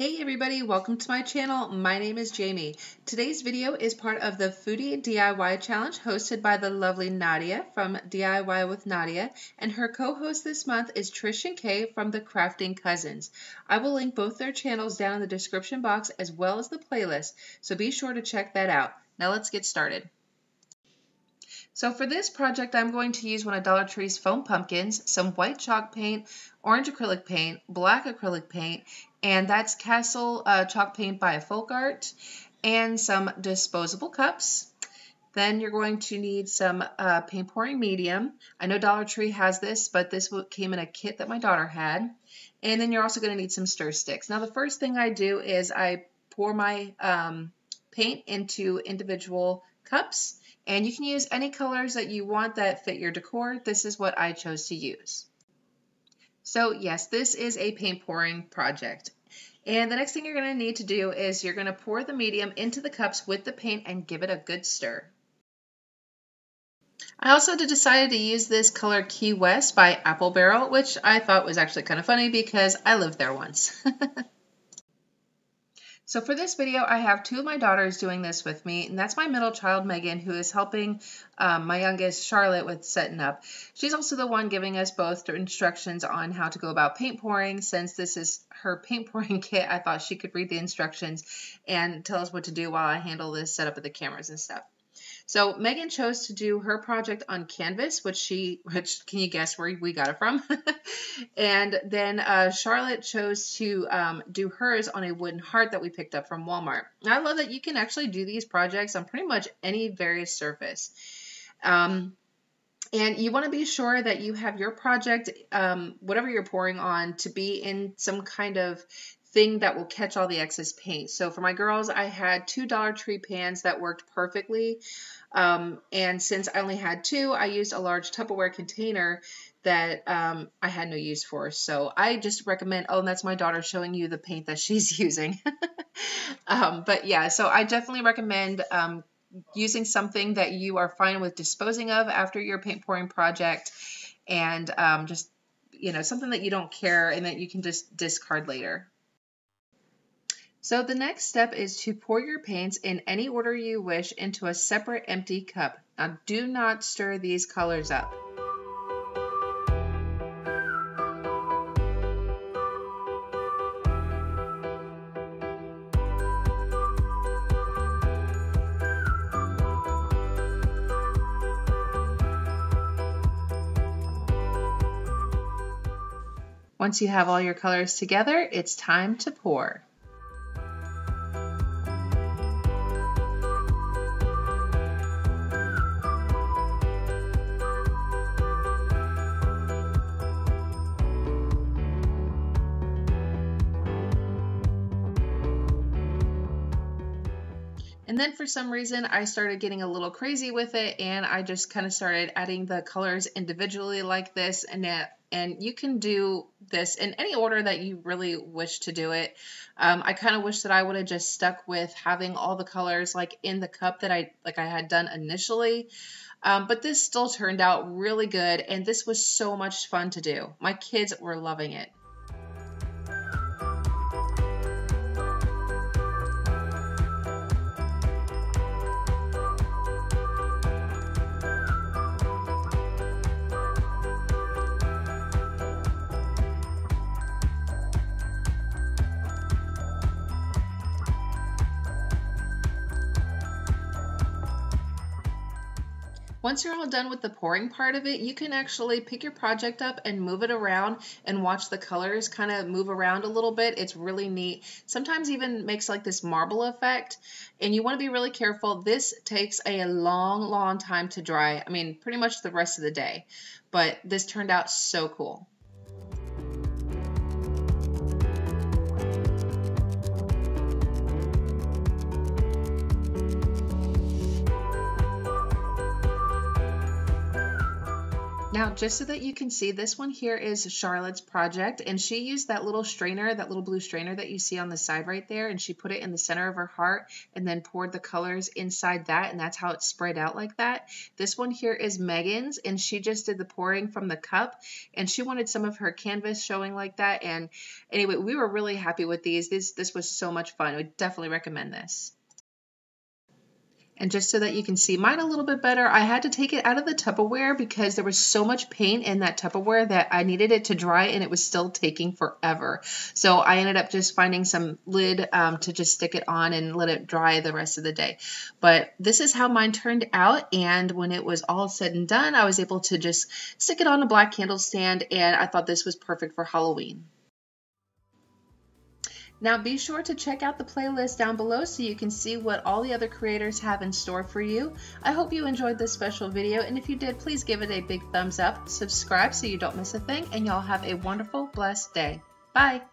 Hey everybody, welcome to my channel. My name is Jamie. Today's video is part of the Foodie DIY challenge hosted by the lovely Nadia from DIY with Nadia, and her co-host this month is Trish and Kay from the Crafting Cousins. I will link both their channels down in the description box as well as the playlist, so be sure to check that out. Now let's get started. So for this project, I'm going to use one of Dollar Tree's foam pumpkins, some white chalk paint, orange acrylic paint, black acrylic paint, and that's Castle chalk paint by Folk Art, and some disposable cups. Then you're going to need some paint pouring medium. I know Dollar Tree has this, but this came in a kit that my daughter had. And then you're also going to need some stir sticks. Now the first thing I do is I pour my paint into individual cups. And you can use any colors that you want that fit your decor. This is what I chose to use. So yes, this is a paint pouring project. And the next thing you're going to need to do is you're going to pour the medium into the cups with the paint and give it a good stir. I also decided to use this color Key West by Apple Barrel, which I thought was actually kind of funny because I lived there once. So for this video, I have two of my daughters doing this with me, and that's my middle child, Megan, who is helping my youngest, Charlotte, with setting up. She's also the one giving us both the instructions on how to go about paint pouring. Since this is her paint pouring kit, I thought she could read the instructions and tell us what to do while I handle this setup of the cameras and stuff. So Megan chose to do her project on canvas, which can you guess where we got it from? And then Charlotte chose to do hers on a wooden heart that we picked up from Walmart. And I love that you can actually do these projects on pretty much any various surface. And you want to be sure that you have your project, whatever you're pouring on, to be in some kind of thing that will catch all the excess paint. So for my girls, I had two Dollar Tree pans that worked perfectly. And since I only had two, I used a large Tupperware container that I had no use for. So I just recommend, oh, and that's my daughter showing you the paint that she's using. But yeah, so I definitely recommend using something that you are fine with disposing of after your paint pouring project, and just, you know, something that you don't care and that you can just discard later. So the next step is to pour your paints in any order you wish into a separate empty cup. Now do not stir these colors up. Once you have all your colors together, it's time to pour. And then for some reason, I started getting a little crazy with it, and I just kind of started adding the colors individually like this. And you can do this in any order that you really wish to do it. I kind of wish that I would have just stuck with having all the colors like in the cup that I had done initially. But this still turned out really good, and this was so much fun to do. My kids were loving it. Once you're all done with the pouring part of it, you can actually pick your project up and move it around and watch the colors kind of move around a little bit. It's really neat. Sometimes even makes like this marble effect, and you want to be really careful. This takes a long time to dry. I mean, pretty much the rest of the day, but this turned out so cool. Now, just so that you can see, this one here is Charlotte's project, and she used that little strainer, that little blue strainer that you see on the side right there, and she put it in the center of her heart and then poured the colors inside that, and that's how it spread out like that. This one here is Megan's, and she just did the pouring from the cup, and she wanted some of her canvas showing like that. And anyway, we were really happy with these. This was so much fun. I would definitely recommend this. And just so that you can see mine a little bit better, I had to take it out of the Tupperware because there was so much paint in that Tupperware that I needed it to dry and it was still taking forever. So I ended up just finding some lid to just stick it on and let it dry the rest of the day. But this is how mine turned out, and when it was all said and done, I was able to just stick it on a black candle stand, and I thought this was perfect for Halloween. Now be sure to check out the playlist down below so you can see what all the other creators have in store for you. I hope you enjoyed this special video, and if you did, please give it a big thumbs up, subscribe so you don't miss a thing, and y'all have a wonderful, blessed day. Bye!